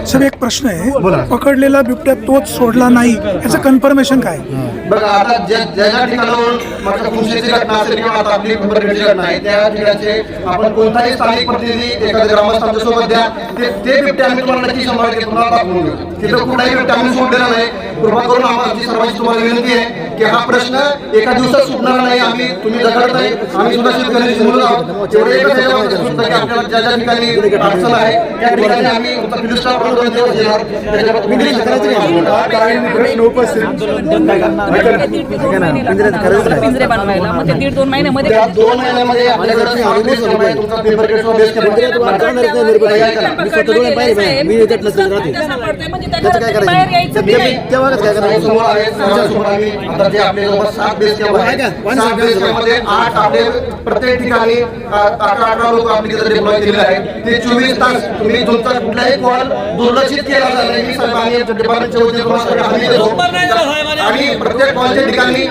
Sir एक प्रश्न आहे, पकडलेला बिबट्या तोच सोडला नाही याचं कन्फर्मेशन काय? बघा आता ज्या ठिकाणाहून माझ्या खुशीची घटना असेल किंवा आता आपली खबरची घटना आहे त्या ठिकाणचे आपण कोणताही स्थानिक प्रतिनिधी एखाद्या ग्रामस्थांच्या सोबत द्या, ते बिबटे आम्ही तुम्हाला नक्की शंभर तुम्हाला दाखवून देऊ. तिथं कुठलाही बिबटे आम्ही सोडलेला नाही. कृपा करून आमची सर्वांची तुम्हाला विनंती आहे की हा प्रश्न एका दिवसात सुटणार नाही. आम्ही तुम्ही दखलत नाही, आम्ही सुद्धा शेतकऱ्यांची मुलं आहोत. जेवढे एकच याच्यामध्ये की आपल्याला ज्या ज्या ठिकाणी अडचण आहे त्या ठिकाणी आम्ही पोलीस स्टाफ पिंजरे बनवायला मग ते 1.5-2 महिन्यामध्ये 2 महिन्यामध्ये आपल्याकडे तुमचा पेपर केट बेस बाहेर यायचं आता जे आपले जवळ 7 बेस कॅम्प आहेत, 7 बेस कॅम्पमध्ये 8 आपले प्रत्येक ठिकाणी 18 लोक आपली तिथे डिप्लॉय केलेले आहेत. ते 24 तास तुम्ही तुमचा कुठलाही कॉल दुर्लक्षित केला जाणार नाही. सर्व आम्ही डिपार्टमेंटच्या वतीने तुम्हाला हमी देतो आणि प्रत्येक कॉलच्या ठिकाणी